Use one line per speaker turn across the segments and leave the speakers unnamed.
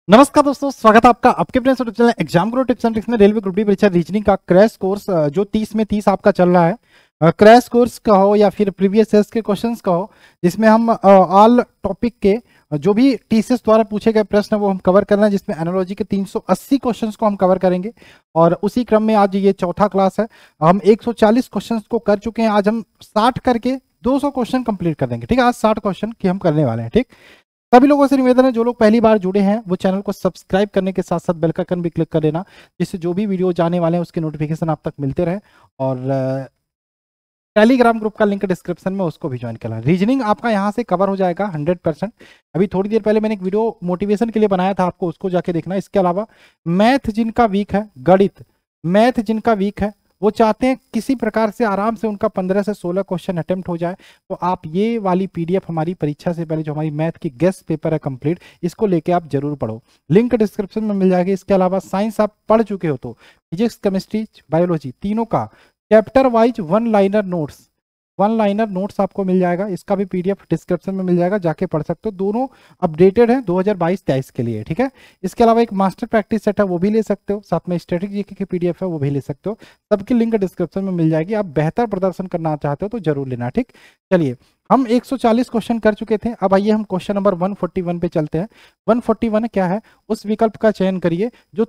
नमस्कार दोस्तों, स्वागत है आपका आपके अपने YouTube channel exam Guru tips and tricks में। रेलवे ग्रुप डी परीक्षा रीजनिंग का क्रैश कोर्स जो 30 में 30 आपका चल रहा है। क्रैश कोर्स का हो या फिर प्रीवियस ईयर्स के क्वेश्चंस का हो, जिसमें हम ऑल टॉपिक के जो भी टीसीएस द्वारा पूछे गए प्रश्न है वो हम कवर कर रहे हैं, जिसमें एनालॉजी के 380 क्वेश्चंस को हम कवर करेंगे। और उसी क्रम में आज ये चौथा क्लास है। हम 140 क्वेश्चंस को कर चुके हैं। आज हम 60 करके 200 क्वेश्चन कंप्लीट कर देंगे। ठीक है, आज 60 क्वेश्चन की हम करने वाले हैं। ठीक, सभी लोगों से निवेदन है, जो लोग पहली बार जुड़े हैं वो चैनल को सब्सक्राइब करने के साथ साथ बेल का आइकन भी क्लिक कर देना, जिससे जो भी वीडियो जाने वाले हैं उसके नोटिफिकेशन आप तक मिलते रहे। और टेलीग्राम ग्रुप का लिंक डिस्क्रिप्शन में, उसको भी ज्वाइन करना। रीजनिंग आपका यहाँ से कवर हो जाएगा 100%। अभी थोड़ी देर पहले मैंने एक वीडियो मोटिवेशन के लिए बनाया था, आपको उसको जाके देखना। इसके अलावा मैथ जिनका वीक है, गणित मैथ जिनका वीक है, वो चाहते हैं किसी प्रकार से आराम से उनका 15 से 16 क्वेश्चन अटेम्प्ट हो जाए, तो आप ये वाली पीडीएफ हमारी परीक्षा से पहले जो हमारी मैथ की गेस्ट पेपर है कंप्लीट, इसको लेके आप जरूर पढ़ो। लिंक डिस्क्रिप्शन में मिल जाएगी। इसके अलावा साइंस आप पढ़ चुके हो तो फिजिक्स, केमिस्ट्री, बायोलॉजी तीनों का chapter wise one liner notes आपको मिल जाएगा। इसका भी पीडीएफ डिस्क्रिप्शन में मिल जाएगा, जाके पढ़ सकते हो। दोनों अपडेटेड है 2022-23 के लिए। ठीक है, इसके अलावा एक मास्टर प्रैक्टिस सेट है, वो भी ले सकते हो। साथ में स्ट्रेटेजी की पीडीएफ है, वो भी ले सकते हो। सबकी लिंक डिस्क्रिप्शन में मिल जाएगी। आप बेहतर प्रदर्शन करना चाहते हो तो जरूर लेना। ठीक, चलिए, हम 140 क्वेश्चन कर चुके थे। अब आइए हम क्वेश्चन नंबर 141 पे चलते हैं। 141 क्या है? उस विकल्प का चयन करिए जो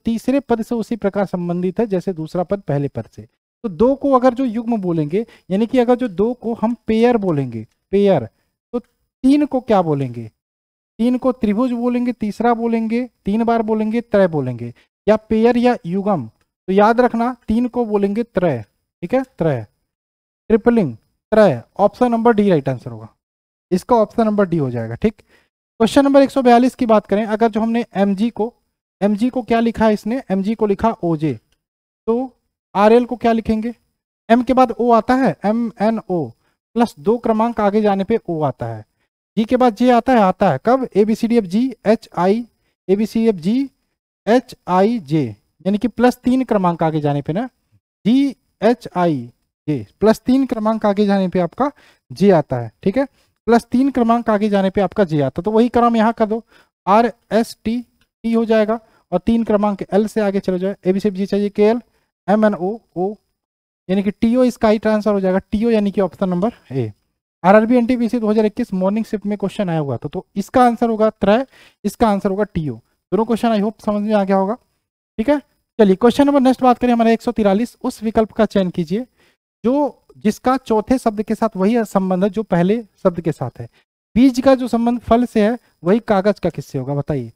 तीसरे पद से उसी प्रकार संबंधित है जैसे दूसरा पद पहले पद से। तो दो को अगर जो युग्म बोलेंगे, यानी कि अगर जो दो को हम पेयर बोलेंगे, पेयर, तो तीन को क्या बोलेंगे? तीन को त्रिभुज बोलेंगे, तीसरा बोलेंगे, 3 बार बोलेंगे, त्रय बोलेंगे। या पेयर या युगम, तो याद रखना तीन को बोलेंगे त्रय। ठीक है, त्रय, ट्रिपलिंग, त्रय। Option number D right answer होगा। इसका ऑप्शन नंबर डी हो जाएगा। ठीक, क्वेश्चन नंबर 142 की बात करें। अगर जो हमने mg को क्या लिखा है? इसने mg को लिखा ओजे, तो RL को क्या लिखेंगे? M के बाद O आता है, MNO प्लस 2 क्रमांक आगे जाने पे O आता है। G के बाद J आता है कब? ABCDFG HIJ, यानी कि प्लस 3 क्रमांक आगे जाने पे ना, GHIJ प्लस 3 क्रमांक आगे जाने पे आपका J आता है। ठीक है, प्लस 3 क्रमांक आगे जाने पे आपका J आता है। तो वही क्रम यहाँ कर दो, RST T हो जाएगा, और 3 क्रमांक L से आगे चले जाए। ABCDFG चाहिए KL, MNO, यानी कि TO इसका ही ट्रांसफर हो जाएगा। TO यानी कि ऑप्शन नंबर ए। RRB NTPC 2021 मॉर्निंग शिफ्ट में क्वेश्चन आया हुआ था, तो इसका आंसर होगा त्रय, इसका आंसर होगा TO। दोनों क्वेश्चन आई होप समझ में आ गया होगा। ठीक है, चलिए क्वेश्चन नंबर नेक्स्ट बात करें हमारा 143। उस विकल्प का चयन कीजिए जिसका चौथे शब्द के साथ वही संबंध है जो पहले शब्द के साथ है। बीज का जो संबंध फल से है, वही कागज का किससे होगा? बताइए।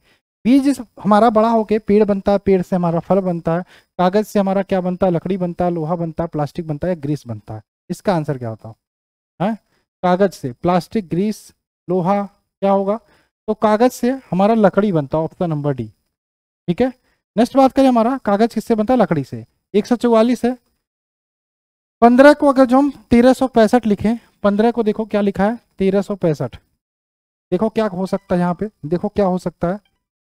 बीज हमारा बड़ा होके पेड़ बनता है, पेड़ से हमारा फल बनता है, कागज से हमारा क्या बनता है? लकड़ी बनता है, लोहा बनता है, प्लास्टिक बनता है, ग्रीस बनता है। इसका आंसर क्या होता है? कागज से प्लास्टिक, ग्रीस, लोहा क्या होगा? तो कागज से हमारा लकड़ी बनता है, ऑप्शन नंबर डी। ठीक है, नेक्स्ट बात करें, हमारा कागज किससे बनता है? लकड़ी से। 144 है। 15 को अगर जो हम 1365 लिखें, 15 को देखो क्या लिखा है? 1365। देखो क्या हो सकता है यहाँ पे, देखो क्या हो सकता है।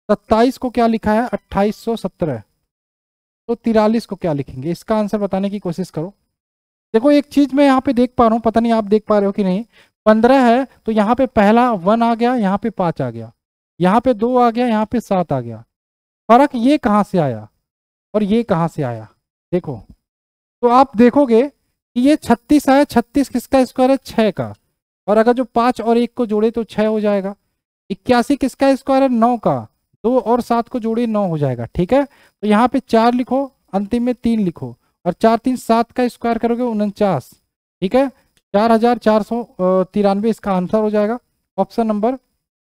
27 को क्या लिखा है? 2817। तो 43 को क्या लिखेंगे? इसका आंसर बताने की कोशिश करो। देखो एक चीज मैं यहाँ पे देख पा रहा हूँ, पता नहीं आप देख पा रहे हो कि नहीं। 15 है तो यहाँ पे पहला 1 आ गया, यहाँ पे 5 आ गया, यहाँ पे 2 आ गया, यहाँ पे 7 आ गया। फर्क ये कहाँ से आया और ये कहाँ से आया? देखो, तो आप देखोगे कि ये 36 आया। 36 किसका स्क्वायर है? 6 का। और अगर जो 5 और 1 को जोड़े तो 6 हो जाएगा। 81 किसका स्क्वायर है? 9 का। 2 और 7 को जोड़े 9 हो जाएगा। ठीक है, तो यहाँ पे 4 लिखो, अंतिम में 3 लिखो, और 4 3 7 का स्क्वायर करोगे 49। ठीक है, 4493 इसका आंसर हो जाएगा। ऑप्शन नंबर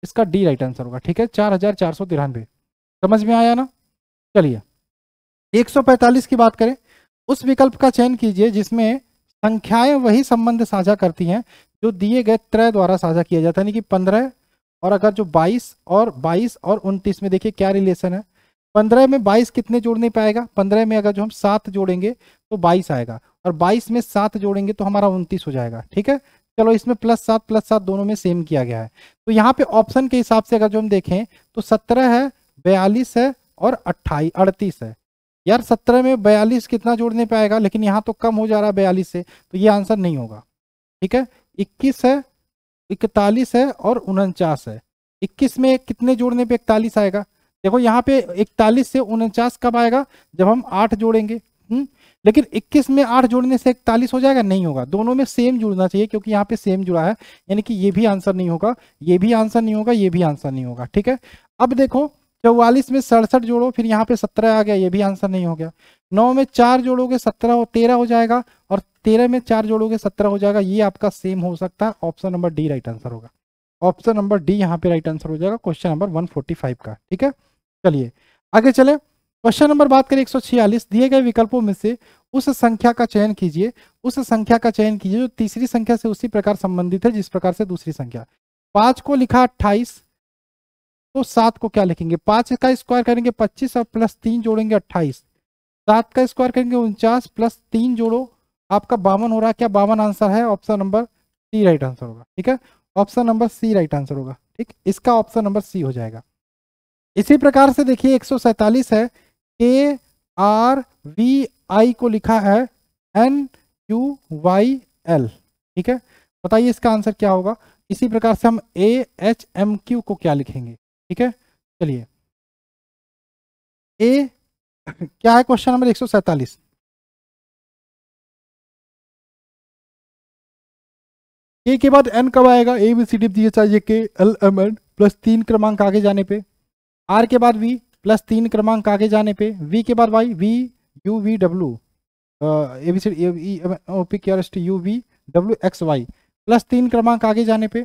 इसका डी राइट आंसर होगा। ठीक है, 4493। समझ में आया ना? चलिए 145 की बात करें। उस विकल्प का चयन कीजिए जिसमें संख्याएं वही संबंध साझा करती हैं जो दिए गए त्रय द्वारा साझा किया जाता है, यानी कि 15 और अगर जो 22 और 29 में देखिए क्या रिलेशन है। 15 में 22 कितने जोड़ नहीं पाएगा? 15 में अगर जो हम 7 जोड़ेंगे तो 22 आएगा, और 22 में 7 जोड़ेंगे तो हमारा 29 हो जाएगा। ठीक है, चलो इसमें +7 दोनों में सेम किया गया है। तो यहाँ पे ऑप्शन के हिसाब से अगर जो हम देखें तो 17 है, 42 है और 38 है। यार 17 में 42 कितना जोड़ने पाएगा, लेकिन यहाँ तो कम हो जा रहा है 42 से, तो ये आंसर नहीं होगा। ठीक है, 21 है, 41 है और 49 है। 21 में कितने जोड़ने पे 41 आएगा? देखो यहाँ पे 41 से 49 कब आएगा? जब हम 8 जोड़ेंगे। लेकिन 21 में 8 जोड़ने से 41 हो जाएगा? नहीं होगा, दोनों में सेम जुड़ना चाहिए, क्योंकि यहाँ पे सेम जुड़ा है, यानी कि ये भी आंसर नहीं होगा, ये भी आंसर नहीं होगा, ये भी आंसर नहीं होगा। ठीक है, अब देखो 44 में 67 जोड़ो, फिर यहाँ पे 17 आ गया, ये भी आंसर नहीं हो गया। 9 में 4 जोड़ोगे 13 हो जाएगा, और 13 में 4 जोड़ोगे 17 हो जाएगा। ये आपका सेम हो सकता है, option number D right answer होगा। ऑप्शन नंबर डी यहाँ पे राइट आंसर हो जाएगा क्वेश्चन नंबर 145 का। ठीक है, चलिए आगे चले। क्वेश्चन नंबर बात करें 146, दिए गए विकल्पों में से उस संख्या का चयन कीजिए, उस संख्या का चयन कीजिए जो तीसरी संख्या से उसी प्रकार संबंधित है जिस प्रकार से दूसरी संख्या। 5 को लिखा 28, तो 7 को क्या लिखेंगे? 5 का स्क्वायर करेंगे 25 और प्लस 3 जोड़ेंगे 28। 7 का स्क्वायर करेंगे 49 प्लस 3 जोड़ो, आपका 52 हो रहा है। क्या 52 आंसर है? Option number C right answer होगा। ठीक है, option number C right answer होगा। ठीक, इसका ऑप्शन नंबर सी हो जाएगा। इसी प्रकार से देखिए 147 है, के आर वी आई को लिखा है एन यू वाई एल। ठीक है, बताइए इसका आंसर क्या होगा? इसी प्रकार से हम ए एच एम क्यू को क्या लिखेंगे? ठीक है, चलिए ए क्या है? क्वेश्चन नंबर 147, ए के बाद एन कब आएगा? ए बी सी डी दिए चाहिए के एल एम एन प्लस 3 क्रमांक आगे जाने पे, आर के बाद वी प्लस 3 क्रमांक आगे जाने पे, वी के बाद Y, V U V W A B C O P Q R S T U V W X Y plus 3 क्रमांक आगे जाने पे,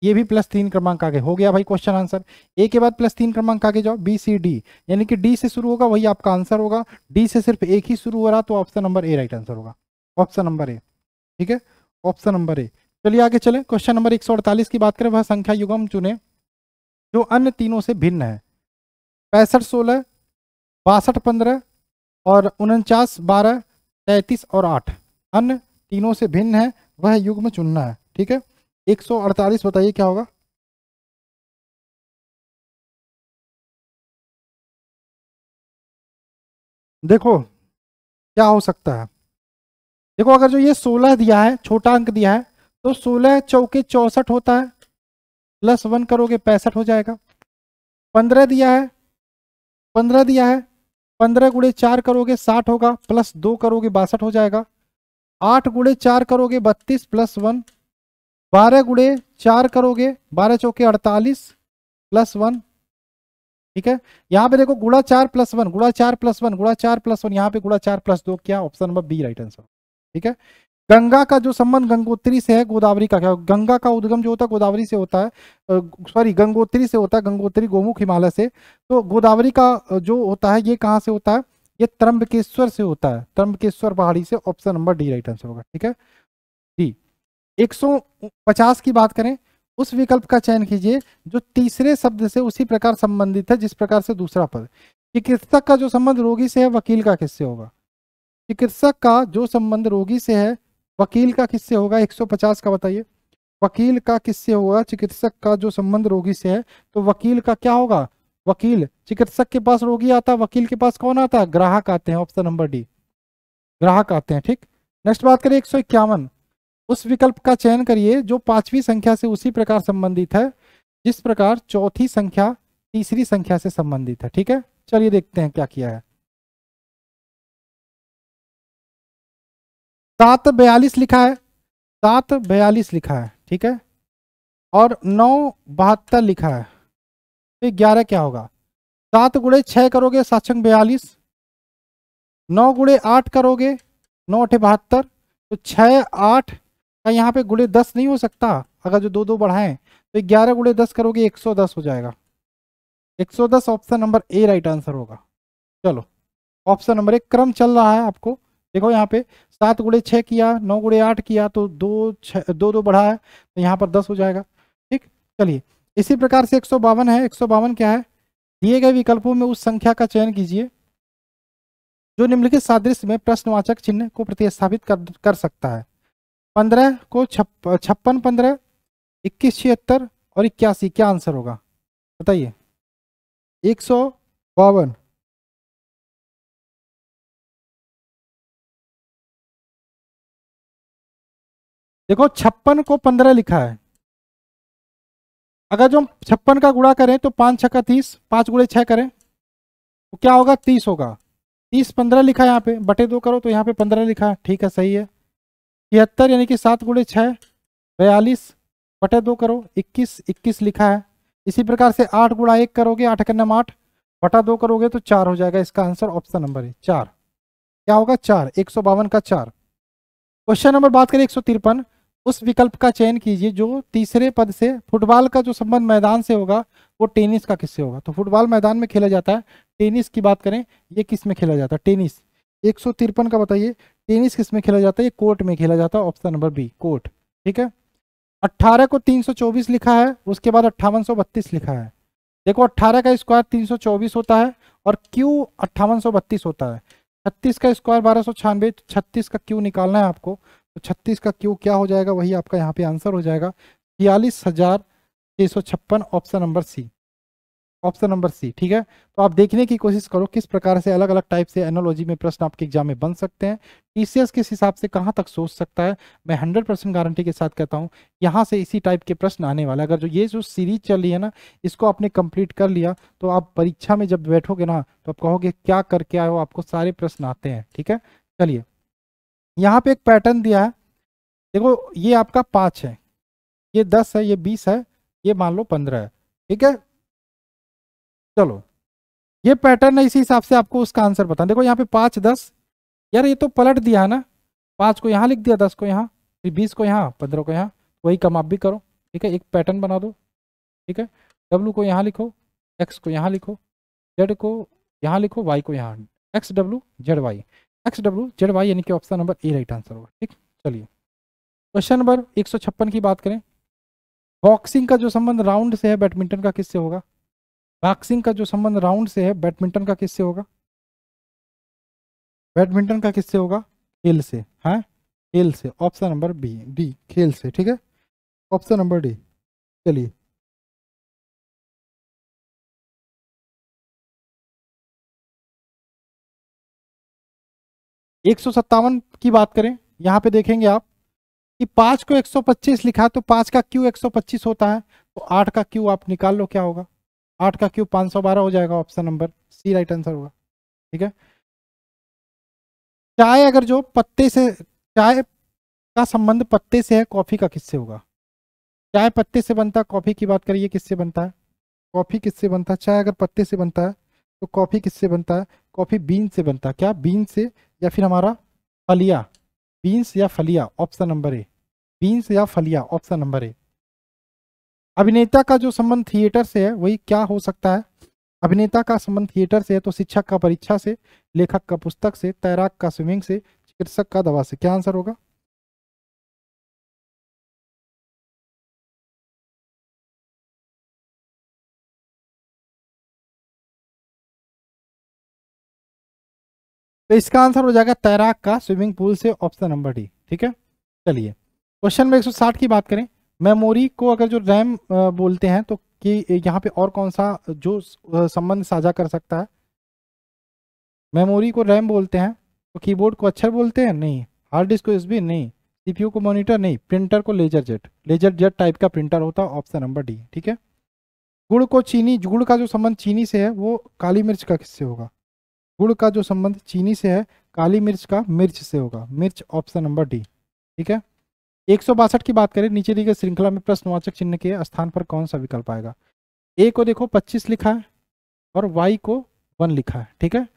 ये भी प्लस 3 क्रमांक आगे हो गया भाई क्वेश्चन आंसर। ए के बाद प्लस 3 क्रमांक आगे जाओ, बी सी डी, यानी कि डी से शुरू होगा वही आपका आंसर होगा। डी से सिर्फ एक ही शुरू हो रहा, तो option number A right answer होगा, ऑप्शन नंबर ए। ठीक है, ऑप्शन नंबर ए। चलिए आगे चले, क्वेश्चन नंबर 148 की बात करें, वह संख्या युग्म चुने जो अन्य तीनों से भिन्न है। 65 16, 62 15 और 49 12, 33 और 8 अन्य तीनों से भिन्न है, वह युग्म चुनना है। ठीक है, 148 बताइए क्या होगा? देखो क्या हो सकता है, देखो अगर जो ये 16 दिया है, छोटा अंक दिया है, तो 16 चौके 64 होता है, प्लस 1 करोगे 65 हो जाएगा। 15 दिया है, 15 दिया है, 15 गुणे 4 करोगे 60 होगा, प्लस 2 करोगे 62 हो जाएगा। 8 गुणे 4 करोगे 32 प्लस 1, 12 गुणे 4 करोगे 12 चौके 48 प्लस 1। ठीक है, यहाँ पे देखो गुणा 4 प्लस 1, गुणा 4 प्लस 1, गुणा 4 प्लस 1, यहाँ पे गुणा 4 प्लस 2, क्या? Option number B right answer. ठीक है, गंगा का जो संबंध गंगोत्री से है, गोदावरी का क्या? गंगा का उद्गम जो होता है गोदावरी से होता है, सॉरी गंगोत्री से होता है, गंगोत्री गोमुख हिमालय से। तो गोदावरी का जो होता है ये कहाँ से होता है? ये त्र्यंबकेश्वर से होता है, त्र्यंबकेश्वर पहाड़ी से। Option number D right answer होगा। ठीक है, डी। 150 की बात करें, उस विकल्प का चयन कीजिए जो तीसरे शब्द से उसी प्रकार संबंधित है जिस प्रकार से दूसरा पद। चिकित्सक का जो संबंध रोगी से है, वकील का किससे होगा? चिकित्सक का जो संबंध रोगी से है, वकील का किससे होगा? 150 का बताइए, वकील का किससे होगा? चिकित्सक का जो संबंध रोगी से है, तो वकील का क्या होगा? वकील, चिकित्सक के पास रोगी आता है, वकील के पास कौन आता है? ग्राहक आते हैं। ऑप्शन नंबर डी, ग्राहक आते हैं। ठीक, नेक्स्ट बात करें 151, उस विकल्प का चयन करिए जो पांचवी संख्या से उसी प्रकार संबंधित है जिस प्रकार चौथी संख्या तीसरी संख्या से संबंधित है। ठीक है, चलिए देखते हैं क्या किया है। 742 लिखा है, 742 लिखा है। ठीक है, और 972 लिखा है, तो 11 क्या होगा? 7 गुणे 6 करोगे 7 छंग 42, 9 गुणे 8 करोगे 9 अठे 72, तो 6 8 का यहाँ पे गुणे 10 नहीं हो सकता, अगर जो दो दो बढ़ाएं, तो 11 गुणे 10 करोगे 110 हो जाएगा। 110 option number A right answer होगा। चलो, ऑप्शन नंबर एक क्रम चल रहा है आपको। देखो यहाँ पे 7 गुणे 6 किया, 9 गुणे 8 किया, तो दो दो बढ़ा है, तो यहाँ पर 10 हो जाएगा। ठीक, चलिए इसी प्रकार से 152 है। 152 क्या है? दिए गए विकल्पों में उस संख्या का चयन कीजिए जो निम्नलिखित सादृश्य में प्रश्नवाचक चिन्ह को प्रतिस्थापित कर सकता है। 15 को 56 15, 21 76 और 81, क्या आंसर होगा बताइए? 152, देखो 56 को 15 लिखा है, अगर जो हम 56 का गुणा करें तो 5 छक्का 30, 5 गुणे 6 करें तो क्या होगा, 30 होगा। 30 15 लिखा है यहाँ पे, बटे 2 करो तो यहाँ पे 15 लिखा है, ठीक है सही है। 73 यानी कि 7 गुणे 6 42, बटे 2 करो 21, 21 लिखा है। इसी प्रकार से 8 गुणा 1 करोगे, 8 के नाम 8, बटा 2 करोगे तो 4 हो जाएगा। इसका आंसर ऑप्शन नंबर है 4। क्या होगा 4, 152 का 4। क्वेश्चन नंबर बात करें 153, उस विकल्प का चयन कीजिए जो तीसरे पद से फुटबॉल का जो संबंध मैदान से होगा वो टेनिस का किससे होगा। तो फुटबॉल मैदान में खेला जाता है, टेनिस की बात करें ये किस में खेला जाता है, टेनिस। 153 का बताइए, टेनिस किस में खेला जाता है, ये कोर्ट में खेला जाता है, ऑप्शन नंबर बी कोर्ट। ठीक है। 18 को 324 लिखा है, उसके बाद 5832 लिखा है। देखो 18 का स्क्वायर 324 होता है और क्यू 5832 होता है। 36 का स्क्वायर 1296, 36 का क्यू निकालना है आपको, तो 36 का क्यू क्या हो जाएगा, वही आपका यहाँ पे आंसर हो जाएगा 46,656, option number C, option number C. ठीक है। तो आप देखने की कोशिश करो किस प्रकार से अलग अलग टाइप से एनालॉजी में प्रश्न आपके एग्जाम में बन सकते हैं, टीसीएस किस हिसाब से कहाँ तक सोच सकता है। मैं 100% गारंटी के साथ कहता हूँ यहाँ से इसी टाइप के प्रश्न आने वाले। अगर जो सीरीज चल रही है ना, इसको आपने कंप्लीट कर लिया तो आप परीक्षा में जब बैठोगे ना तो आप कहोगे क्या करके आए हो, आपको सारे प्रश्न आते हैं। ठीक है। चलिए यहाँ पे एक पैटर्न दिया है, देखो ये आपका 5 है, ये 10 है, ये 20 है, ये मान लो 15 है। ठीक है। चलो ये पैटर्न है, इसी हिसाब से आपको उसका आंसर बताना। देखो यहाँ पे 5 10, यार ये तो पलट दिया है ना, 5 को यहाँ लिख दिया, 10 को यहाँ, फिर 20 को यहाँ, 15 को यहाँ, वही कम आप भी करो। ठीक है। एक पैटर्न बना दो। ठीक है। W को यहाँ लिखो, X को यहाँ लिखो, Z को यहाँ लिखो, Y को यहाँ, XWZY यानी कि option number A right answer होगा। ठीक। चलिए क्वेश्चन नंबर 156 की बात करें, बॉक्सिंग का जो संबंध राउंड से है बैडमिंटन का किससे होगा। बॉक्सिंग का जो संबंध राउंड से है बैडमिंटन का किससे होगा, बैडमिंटन का किससे होगा, खेल से। हाँ खेल से, ऑप्शन नंबर बी डी खेल से। ठीक है। Option number D. चलिए 157 की बात करें, यहाँ पे देखेंगे आप कि 5 को 125 लिखा है तो 5 का क्यू 125 होता है, तो 8 का क्यू आप निकाल लो क्या होगा, 8 का क्यू 512 हो जाएगा, option number C right answer होगा। ठीक है। चाय अगर जो पत्ते से, चाय का संबंध पत्ते से है, कॉफी का किससे होगा। चाय पत्ते से बनता है, कॉफी की बात करिए किससे बनता है, कॉफी किससे बनता है, चाय अगर पत्ते से बनता है तो कॉफी किससे बनता है, कॉफी बीन से बनता है। क्या बीन से, या फिर हमारा फलिया, बीन्स या फलिया, ऑप्शन नंबर ए, बीन्स या फलिया, ऑप्शन नंबर ए। अभिनेता का जो संबंध थिएटर से है वही क्या हो सकता है, अभिनेता का संबंध थिएटर से है तो शिक्षक का परीक्षा से, लेखक का पुस्तक से, तैराक का स्विमिंग से, चिकित्सक का दवा से। क्या आंसर होगा, तो इसका आंसर हो जाएगा तैराक का स्विमिंग पूल से, ऑप्शन नंबर डी। ठीक है। चलिए क्वेश्चन में 160 की बात करें, मेमोरी को अगर जो रैम बोलते हैं तो कि यहाँ पे और कौन सा जो संबंध साझा कर सकता है, मेमोरी को रैम बोलते हैं तो कीबोर्ड को अक्षर बोलते हैं नहीं, हार्ड डिस्क को एसबी नहीं, सीपीयू को मॉनिटर नहीं, प्रिंटर को laser jet, laser jet type का प्रिंटर होता है, ऑप्शन नंबर डी। ठीक है। गुड़ को चीनी, गुड़ का जो संबंध चीनी से है वो काली मिर्च का किससे होगा, गुड़ का जो संबंध चीनी से है काली मिर्च का मिर्च से होगा, मिर्च, ऑप्शन नंबर डी। ठीक है। 162 की बात करें, नीचे दी गई श्रृंखला में प्रश्नवाचक चिन्ह के स्थान पर कौन सा विकल्प आएगा। ए को देखो 25 लिखा है और वाई को 1 लिखा है। ठीक है।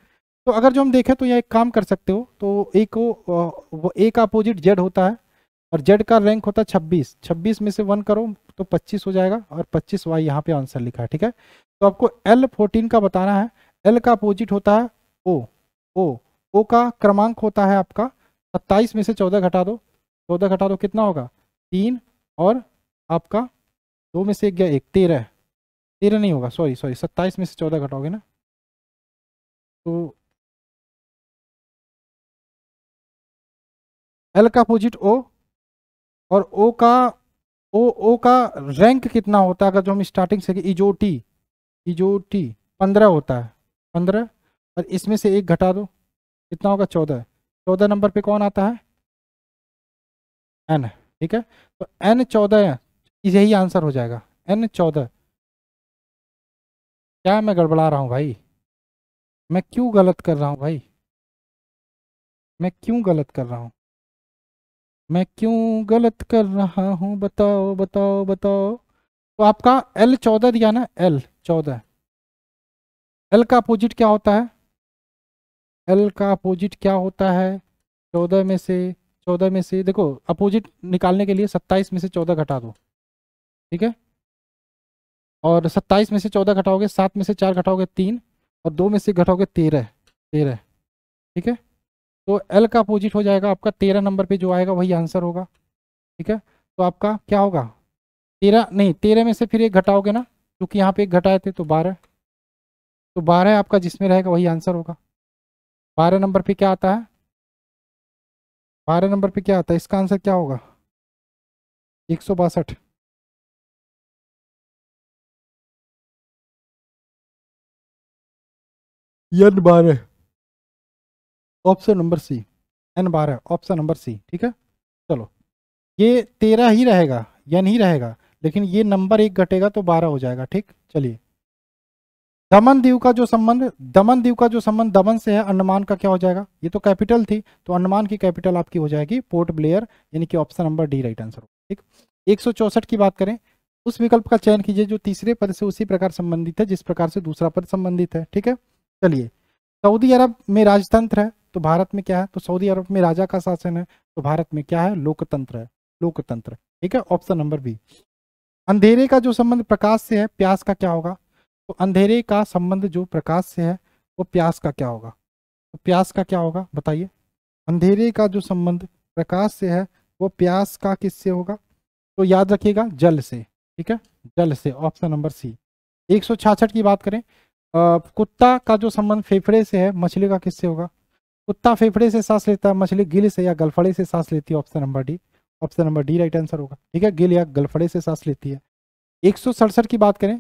तो अगर जो हम देखें तो यह एक काम कर सकते हो, तो ए को वो ए का अपोजिट जेड होता है और जेड का रैंक होता है 26, 26 में से 1 करो तो 25 हो जाएगा और 25 वाई यहाँ पे आंसर लिखा है। ठीक है। तो आपको L14 का बताना है, L का अपोजिट होता है ओ, ओ का क्रमांक होता है आपका 27 में से 14 घटा दो, 14 घटा दो कितना होगा 3, और आपका 2 में से 1 गया 1, 13, 13 नहीं होगा, सॉरी 27 में से 14 घटाओगे ना तो एल का अपोजिट ओ, और ओ का रैंक कितना होता है, अगर जो हम स्टार्टिंग से इजोटी, इजोटी 15 होता है, 15, और इसमें से 1 घटा दो कितना होगा 14, 14 नंबर पे कौन आता है एन। ठीक है। तो एन 14 है, यही आंसर हो जाएगा, N14। क्या मैं गड़बड़ा रहा हूँ भाई? मैं क्यों गलत कर रहा हूँ भाई? मैं क्यों गलत कर रहा हूँ? मैं क्यों गलत कर रहा हूँ? बताओ बताओ बताओ। तो आपका L14 दिया ना, L14। एल का अपोजिट क्या होता है? एल का अपोजिट क्या होता है? 14 में से देखो, अपोजिट निकालने के लिए 27 में से 14 घटा दो, ठीक है। और 27 में से 14 घटाओगे, 7 में से 4 घटाओगे 3, और 2 में से घटाओगे 13। 13, ठीक है। तो एल का अपोजिट हो जाएगा आपका 13 नंबर पे जो आएगा वही आंसर होगा, ठीक है। तो आपका क्या होगा? 13 नहीं, 13 में से फिर एक घटाओगे ना, क्योंकि यहाँ पे एक घटाए थे, तो 12। तो 12 आपका जिसमें रहेगा वही आंसर होगा। 12 नंबर पे क्या आता है? 12 नंबर पे क्या आता है? इसका आंसर क्या होगा? 162। N12, option number C. N12 option number C, ठीक है। चलो, ये 13 ही रहेगा, N ही रहेगा, लेकिन ये नंबर एक घटेगा तो 12 हो जाएगा, ठीक। चलिए, दमन दीव का जो संबंध, दमन दीव का जो संबंध दमन से है, अंडमान का क्या हो जाएगा? ये तो कैपिटल थी, तो अंडमान की कैपिटल आपकी हो जाएगी पोर्ट ब्लेयर, यानी कि option number D right answer हो, ठीक। 164 की बात करें, उस विकल्प का चयन कीजिए जो तीसरे पद से उसी प्रकार संबंधित है जिस प्रकार से दूसरा पद संबंधित है, ठीक है। चलिए, सऊदी अरब में राजतंत्र है, तो भारत में क्या है? तो सऊदी अरब में राजा का शासन है, तो भारत में क्या है? लोकतंत्र है, लोकतंत्र, ठीक है। Option number B. अंधेरे का जो संबंध प्रकाश से है, प्यास का क्या होगा? तो अंधेरे का संबंध जो प्रकाश से है वो प्यास का क्या होगा? तो प्यास का क्या होगा बताइए? अंधेरे का जो संबंध प्रकाश से है वो प्यास का किससे होगा? तो याद रखिएगा, जल से, ठीक है, जल से, ऑप्शन नंबर सी। 166 की बात करें, कुत्ता का जो संबंध फेफड़े से है, मछली का किससे होगा? कुत्ता फेफड़े से सांस लेता है, मछली गिल से या गलफड़े से सांस लेती है, option number D. Option number D right answer होगा, ठीक है, गिल या गलफड़े से सांस लेती है। 167 की बात करें,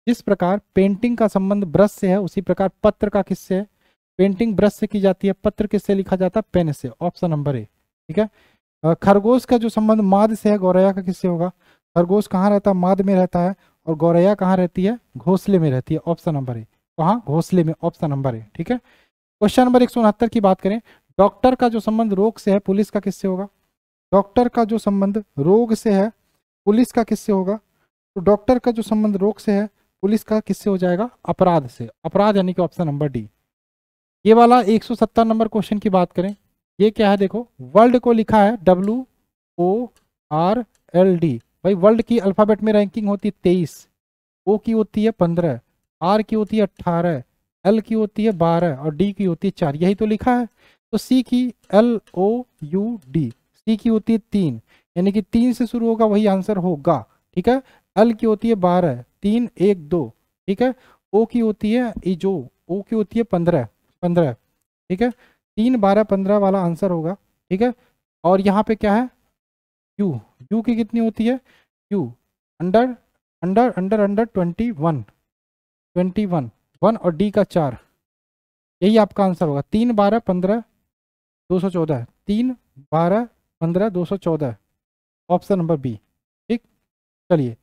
जिस प्रकार पेंटिंग का संबंध ब्रश से है उसी प्रकार पत्र का किससे है? पेंटिंग ब्रश से की जाती है, पत्र किससे लिखा जाता है? पेन से, ऑप्शन नंबर ए, ठीक है। खरगोश का जो संबंध माद से है, गौरैया का किससे होगा? खरगोश कहाँ रहता है? माद में रहता है, और गौरैया कहाँ रहती है? घोंसले में रहती है, ऑप्शन नंबर ए। कहाँ? घोंसले में, ऑप्शन नंबर ए, ठीक है। क्वेश्चन नंबर 169 की बात करें, डॉक्टर का जो संबंध रोग से है, पुलिस का किससे होगा? डॉक्टर का जो संबंध रोग से है, पुलिस का किससे होगा? तो डॉक्टर का जो संबंध रोग से है, पुलिस का किससे हो जाएगा? अपराध से, अपराध, यानी कि ऑप्शन नंबर डी। ये वाला 170 नंबर क्वेश्चन की बात करें, ये क्या है? देखो, वर्ल्ड को लिखा है WORLD। भाई, वर्ल्ड की अल्फाबेट में रैंकिंग होती है 23, ओ की होती है 15, आर की होती है 18, एल की होती है 12, और डी की होती है 4, यही तो लिखा है। तो सी की, LOUD, सी की होती है 3, यानी कि 3 से शुरू होगा वही आंसर होगा, ठीक है। एल की होती है 12, 3 1 2, ठीक है। ओ की होती है इजो, ओ की होती है 15, 15, ठीक है। 3 12 15 वाला आंसर होगा, ठीक है। और यहाँ पे क्या है? यू, यू की कितनी होती है? You, under under under under 21, 21, 1, और डी का 4, यही आपका आंसर होगा। 3 12 15 214, 3 12 15 214, ऑप्शन नंबर बी, ठीक। चलिए,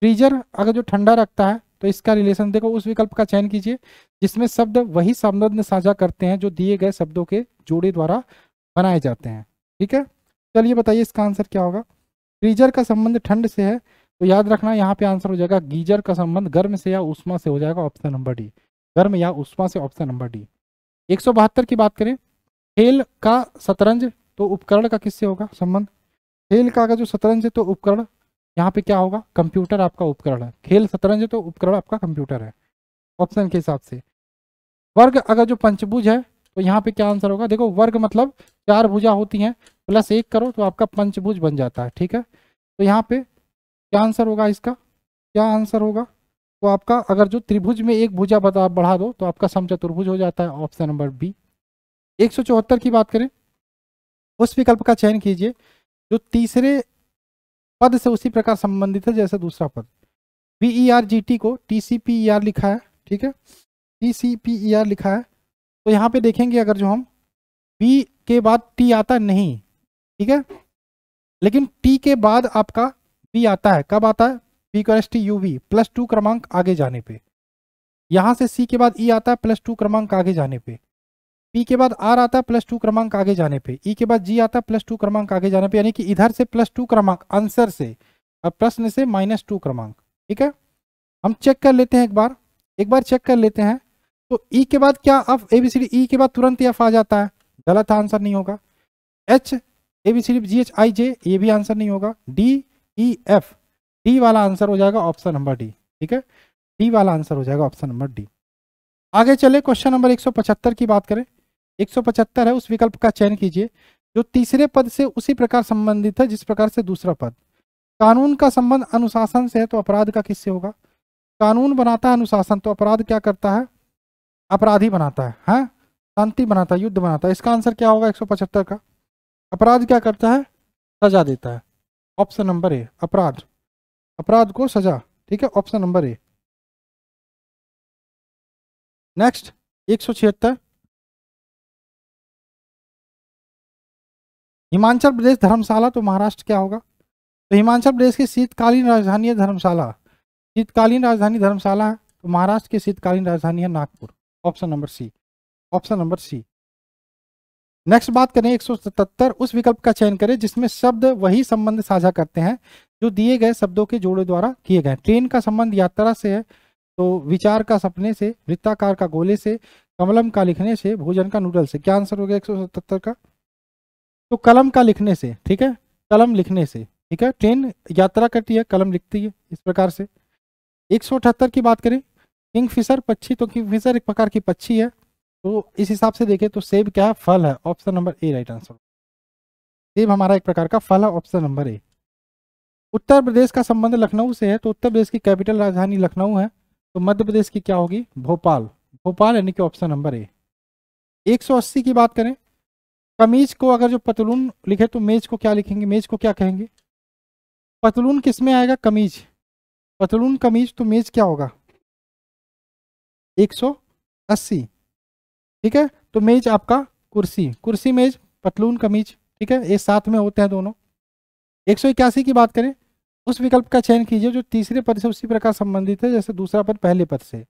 फ्रीजर अगर जो ठंडा रखता है तो इसका रिलेशन देखो, उस विकल्प का चयन कीजिए जिसमें शब्द वही संबंध साझा करते हैं जो दिए गए शब्दों के जोड़े द्वारा बनाए जाते हैं, ठीक है। चलिए बताइए इसका आंसर क्या होगा? फ्रीजर का संबंध ठंड से है, तो याद रखना यहाँ पे आंसर हो जाएगा गीजर का संबंध गर्म से या उष्मा से हो जाएगा, ऑप्शन नंबर डी, गर्म या उष्मा से, ऑप्शन नंबर डी। 172 की बात करें, खेल का शतरंज तो उपकरण का किससे होगा संबंध? खेल का अगर जो शतरंज है तो उपकरण, यहाँ पे क्या होगा? कंप्यूटर आपका उपकरण है। खेल शतरंज है तो उपकरण आपका कंप्यूटर है, ऑप्शन के हिसाब से। वर्ग अगर जो पंचभुज है तो यहाँ पे क्या आंसर होगा? देखो, वर्ग मतलब 4 भुजा होती हैं, प्लस 1 करो तो आपका पंचभुज बन जाता है, ठीक है। तो यहाँ पे क्या आंसर होगा इसका? क्या आंसर होगा? तो आपका अगर जो त्रिभुज में एक भुजा बढ़ा दो तो आपका समचतुर्भुज हो जाता है, ऑप्शन नंबर बी। 174 की बात करें, उस विकल्प का चयन कीजिए जो तीसरे पद से उसी प्रकार संबंधित है जैसे दूसरा पद। VERGT को TCPER लिखा है, ठीक है, TCPER लिखा है। तो यहाँ पे देखेंगे अगर जो हम बी के बाद टी आता नहीं, ठीक है, लेकिन टी के बाद आपका बी आता है। कब आता है? P equal T U V plus 2 क्रमांक आगे जाने पे, यहाँ से C के बाद E आता है प्लस 2 क्रमांक आगे जाने पे, P के बाद R आता है प्लस 2 क्रमांक आगे जाने पे, E के बाद G आता है प्लस 2 क्रमांक आगे जाने पे, यानी कि इधर से प्लस 2 क्रमांक आंसर से और प्रश्न से माइनस 2 क्रमांक। ठीक है, हम चेक कर लेते हैं एक बार चेक कर लेते हैं। तो E के बाद क्या, अब ABCD E के बाद तुरंत F आ जाता है, गलत आंसर नहीं होगा। H ABCD GHIJ ये भी आंसर नहीं होगा। D E F डी वाला आंसर हो जाएगा ऑप्शन नंबर डी। ठीक है, डी वाला आंसर हो जाएगा ऑप्शन नंबर डी। आगे चले क्वेश्चन नंबर 175 की बात करें। 175 है, उस विकल्प का चयन कीजिए जो तीसरे पद से उसी प्रकार संबंधित है जिस प्रकार से दूसरा पद। कानून का संबंध अनुशासन से है तो अपराध का किससे होगा? कानून बनाता है अनुशासन, तो अपराध क्या करता है? अपराधी बनाता है, हाँ? शांति बनाता है, युद्ध बनाता है। इसका आंसर क्या होगा 175 का? अपराध क्या करता है? सजा देता है। ऑप्शन नंबर ए, अपराध, अपराध को सजा। ठीक है, option number A. Next 176, Himachal Pradesh Dharamshala तो महाराष्ट्र क्या होगा? तो हिमाचल प्रदेश की शीतकालीन राजधानी है धर्मशाला, शीतकालीन राजधानी धर्मशाला है, तो महाराष्ट्र की शीतकालीन राजधानी है Nagpur. Option number C, option number C. Next बात करें 177, उस विकल्प का चयन करें जिसमें शब्द वही संबंध साझा करते हैं जो दिए गए शब्दों के जोड़े द्वारा किए गए। ट्रेन का संबंध यात्रा से है, तो विचार का सपने से, वृत्ताकार का गोले से, कमलम का लिखने से, भोजन का नूडल से। क्या आंसर हो गया 177 का? तो कलम का लिखने से। ठीक है, कलम लिखने से। ठीक है, ट्रेन यात्रा करती है, कलम लिखती है, इस प्रकार से। 178 की बात करें, किंगफिशर पक्षी, तो किंगफिशर एक प्रकार की पक्षी है, तो इस हिसाब से देखें तो सेब क्या है? फल है। Option number A right answer. सेब हमारा एक प्रकार का फल है, ऑप्शन नंबर ए। उत्तर प्रदेश का संबंध लखनऊ से है, तो उत्तर प्रदेश की कैपिटल राजधानी लखनऊ है, तो मध्य प्रदेश की क्या होगी? भोपाल, भोपाल यानी कि ऑप्शन नंबर ए। 180 की बात करें, कमीज को अगर जो पतलून लिखे तो मेज को क्या लिखेंगे? मेज को क्या कहेंगे? पतलून किस में आएगा? कमीज, पतलून कमीज, तो मेज क्या होगा? 180। ठीक है, तो मेज आपका कुर्सी, कुर्सी मेज, पतलून कमीज। ठीक है, ये साथ में होते हैं दोनों। 181 की बात करें, उस विकल्प का चयन कीजिए जो तीसरे पद से उसी प्रकार संबंधित है जैसे दूसरा पद पहले पद से।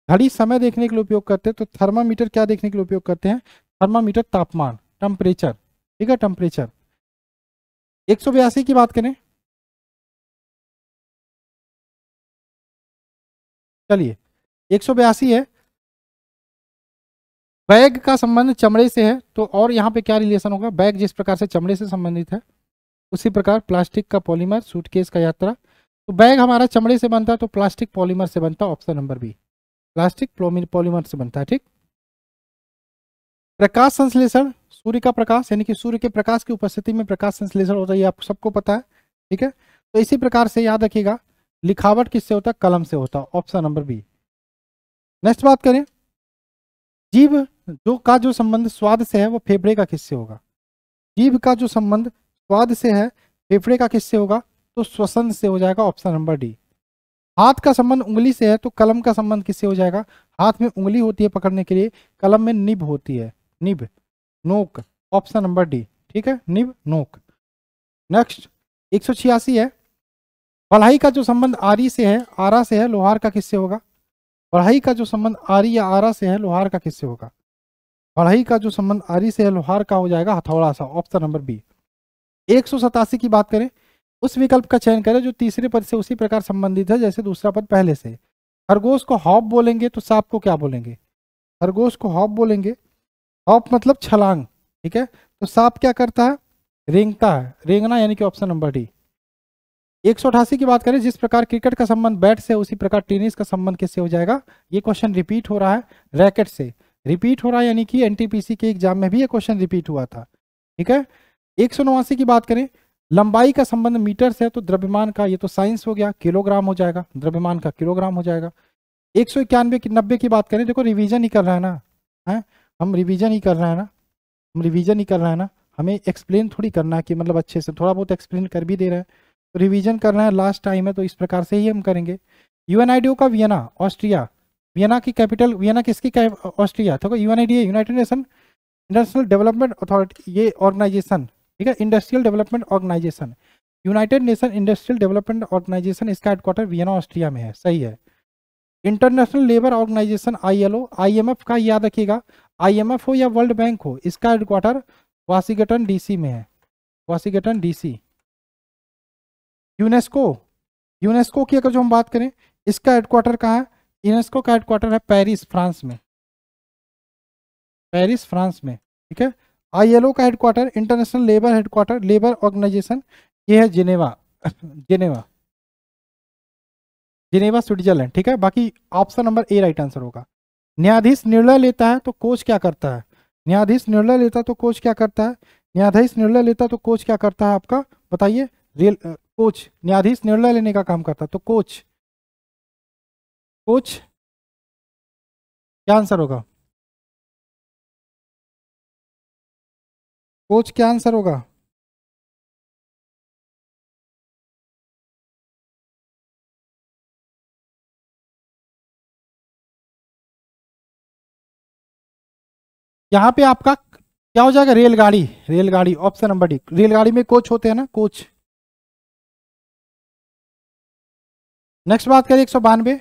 घड़ी समय देखने के लिए उपयोग करते हैं, तो थर्मामीटर क्या देखने के लिए उपयोग करते हैं? थर्मामीटर तापमान, टेम्परेचर। ठीक है, टेम्परेचर। 182 की बात करें, चलिए 182 है, बैग का संबंध चमड़े से है, तो और यहाँ पे क्या रिलेशन होगा? बैग जिस प्रकार से चमड़े से संबंधित है उसी प्रकार प्लास्टिक का पॉलीमर, सूटकेस का यात्रा। तो बैग हमारा चमड़े से बनता है, तो प्लास्टिक पॉलीमर से बनता है, option number B, plastic polymer से बनता है। ठीक। प्रकाश संश्लेषण, सूर्य का प्रकाश यानी कि सूर्य के प्रकाश की उपस्थिति में प्रकाश संश्लेषण होता है, ये आपको सबको पता है। ठीक है, तो इसी प्रकार से याद रखिएगा, लिखावट किससे होता है? कलम से होता है, ऑप्शन नंबर बी। नेक्स्ट बात करें, जीभ जो संबंध स्वाद से है वो फेफड़े का किससे होगा? जीभ का जो संबंध स्वाद से है फेफड़े का किससे होगा? तो श्वसन से हो जाएगा, ऑप्शन नंबर डी। हाथ का संबंध उंगली से है, तो कलम का संबंध किससे हो जाएगा? हाथ में उंगली होती है पकड़ने के लिए, कलम में निब होती है, निब, नोक, ऑप्शन नंबर डी। ठीक है, निब, नोक। नेक्स्ट 186 है, बढ़ाई का जो संबंध आरी से है, आरा से है, लोहार का किससे होगा? बढ़ाई का जो संबंध आरी या आरा से है, लोहार का किससे होगा? बढ़ाई का जो संबंध आरी से है, लोहार का हो जाएगा हथौड़ा सा, ऑप्शन नंबर बी। 187 की बात करें, उस विकल्प का चयन करें जो तीसरे पद से उसी प्रकार संबंधित है जैसे दूसरा पद पहले से। खरगोश को हॉप बोलेंगे, तो सांप को क्या बोलेंगे? खरगोश को हॉप बोलेंगे, हॉप मतलब छलांग। ठीक है, तो सांप क्या करता है? रेंगता है, रेंगना, यानी कि ऑप्शन नंबर डी। 188 की बात करें, जिस प्रकार क्रिकेट का संबंध बैट से उसी प्रकार टेनिस का संबंध किससे हो जाएगा? ये क्वेश्चन रिपीट हो रहा है, रैकेट से रिपीट हो रहा है, यानी कि एनटीपीसी के एग्जाम में भी ये क्वेश्चन रिपीट हुआ था। ठीक है, 189 की बात करें, लंबाई का संबंध मीटर से है, तो द्रव्यमान का, ये तो साइंस हो गया, किलोग्राम हो जाएगा, द्रव्यमान का किलोग्राम हो जाएगा। 191 की बात करें, देखो रिवीजन ही कर रहा है ना, है हम रिवीजन ही कर रहे हैं ना, हम रिवीजन ही कर रहे हैं ना, हमें एक्सप्लेन थोड़ी करना है कि मतलब अच्छे से, थोड़ा बहुत एक्सप्लेन कर भी दे रहे हैं, तो रिवीजन कर रहे हैं, लास्ट टाइम है तो इस प्रकार से ही हम करेंगे। यूएनआईडीओ का वियना, ऑस्ट्रिया, वियना की कैपिटल, वियना किसकी ऑस्ट्रिया? तो UNIDO United Nation industrial development authority, ये ऑर्गेनाइजेशन, ठीक है, industrial development organisation, United Nation industrial development organisation, इसका हेडक्वार्टर वियना ऑस्ट्रिया में है, सही है। International labour organisation ILO, IMF का याद रखिएगा, IMF हो या वर्ल्ड बैंक हो, इसका हेडक्वार्टर वाशिंगटन DC में है, वाशिंगटन DC। यूनेस्को, यूनेस्को की अगर जो हम बात करें, इसका हेडक्वार्टर कहाँ है? यूनेस्को का हेडक्वार्टर है पेरिस, फ्रांस में, पेरिस फ्रांस में, ठीक है। ILO का headquarter, international labour headquarter, labour organisation, ये है जिनेवा, जिनेवा, जिनेवा स्विट्जरलैंड, ठीक है। बाकी option number A right answer होगा। न्यायाधीश निर्णय लेता है तो कोच क्या करता है? न्यायाधीश निर्णय लेता तो कोच क्या करता है? न्यायाधीश निर्णय लेता तो कोच क्या करता है आपका, बताइए। कोच, न्यायाधीश निर्णय लेने का काम करता है तो कोच, कोच क्या आंसर होगा? कोच क्या आंसर होगा? यहाँ पे आपका क्या हो जाएगा? रेलगाड़ी, रेलगाड़ी, ऑप्शन नंबर डी। रेलगाड़ी में कोच होते हैं ना, कोच। नेक्स्ट बात करें 192,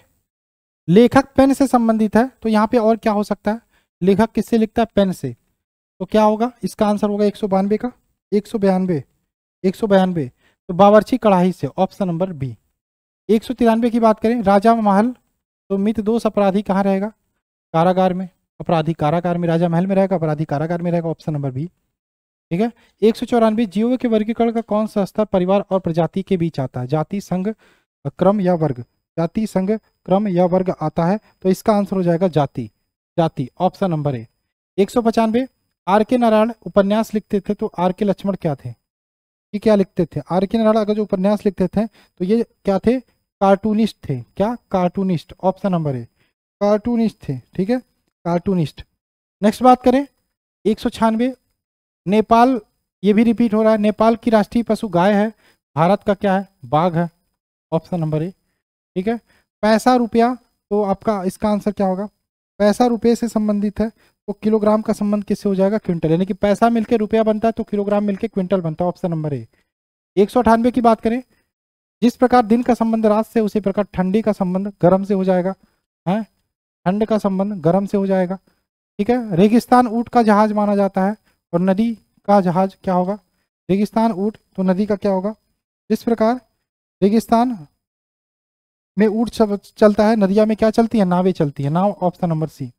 लेखक पेन से संबंधित है, तो यहाँ पे और क्या हो सकता है? लेखक किससे लिखता है? पेन से। तो क्या होगा इसका आंसर? होगा 192 का, 192, 192, तो बावर्ची कढ़ाई से, ऑप्शन नंबर बी। 193 की बात करें, राजा महल, तो मित्रदोष अपराधी कहाँ रहेगा? कारागार में, अपराधी कारागार में, राजा महल में रहेगा, अपराधी कारागार में रहेगा, ऑप्शन नंबर बी, ठीक है। 194, जीवों के वर्गीकरण का कौन सा स्तर परिवार और प्रजाति के बीच आता है? जाति, संघ, क्रम या वर्ग? जाति, संघ, क्रम या वर्ग आता है, तो इसका आंसर हो जाएगा जाति, जाति, ऑप्शन नंबर ए। 195, RK नारायण उपन्यास लिखते थे, तो RK लक्ष्मण क्या थे? ये क्या लिखते थे? RK नारायण अगर जो उपन्यास लिखते थे तो ये क्या थे? कार्टूनिस्ट थे, क्या? कार्टूनिस्ट, ऑप्शन नंबर ए, कार्टूनिस्ट थे, ठीक है, कार्टूनिस्ट। नेक्स्ट बात करें 196, नेपाल, ये भी रिपीट हो रहा है, नेपाल की राष्ट्रीय पशु गाय है, भारत का क्या है? बाघ है, ऑप्शन नंबर ए, ठीक है। पैसा रुपया, तो आपका इसका आंसर क्या होगा? पैसा रुपये से संबंधित है, तो किलोग्राम का संबंध किससे हो जाएगा? क्विंटल, यानी कि पैसा मिलके रुपया बनता है तो किलोग्राम मिलके क्विंटल बनता है, ऑप्शन नंबर ए। 198 की बात करें, जिस प्रकार दिन का संबंध रात से, उसी प्रकार ठंडी का संबंध गर्म से हो जाएगा, है, ठंड का संबंध गर्म से हो जाएगा, ठीक है। रेगिस्तान ऊंट का जहाज माना जाता है, और नदी का जहाज क्या होगा? रेगिस्तान ऊंट, तो नदी का क्या होगा? जिस प्रकार रेगिस्तान में ऊंट चलता है, नदिया में क्या चलती है? नावें चलती है, नाव, ऑप्शन नंबर सी।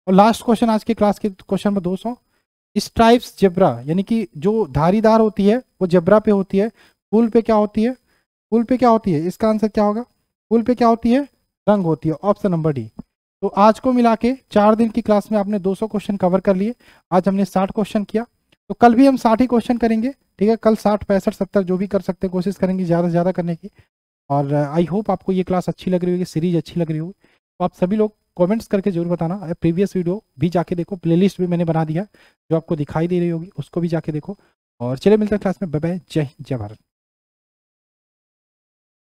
और लास्ट क्वेश्चन आज के क्लास के, क्वेश्चन नंबर 200, स्ट्राइप्स जेब्रा, यानी कि जो धारीदार होती है वो जेब्रा पे होती है, फूल पे क्या होती है? फूल पे क्या होती है? इसका आंसर क्या होगा? फूल पे क्या होती है? रंग होती है, ऑप्शन नंबर डी। तो आज को मिला के 4 दिन की क्लास में आपने 200 क्वेश्चन कवर कर लिए। आज हमने 60 क्वेश्चन किया, तो कल भी हम 60 ही क्वेश्चन करेंगे, ठीक है। कल 60, 65, 70 जो भी कर सकते हैं, कोशिश करेंगे ज़्यादा से ज़्यादा करने की। और आई होप आपको ये क्लास अच्छी लग रही होगी, सीरीज अच्छी लग रही होगी। तो आप सभी लोग कमेंट्स करके जरूर बताना। प्रीवियस वीडियो भी जाके देखो, प्लेलिस्ट भी मैंने बना दिया जो आपको दिखाई दे रही होगी, उसको भी जाके देखो। और चलिए मिलते हैं क्लास में, बाय बाय, जय हिंद, जय भारत।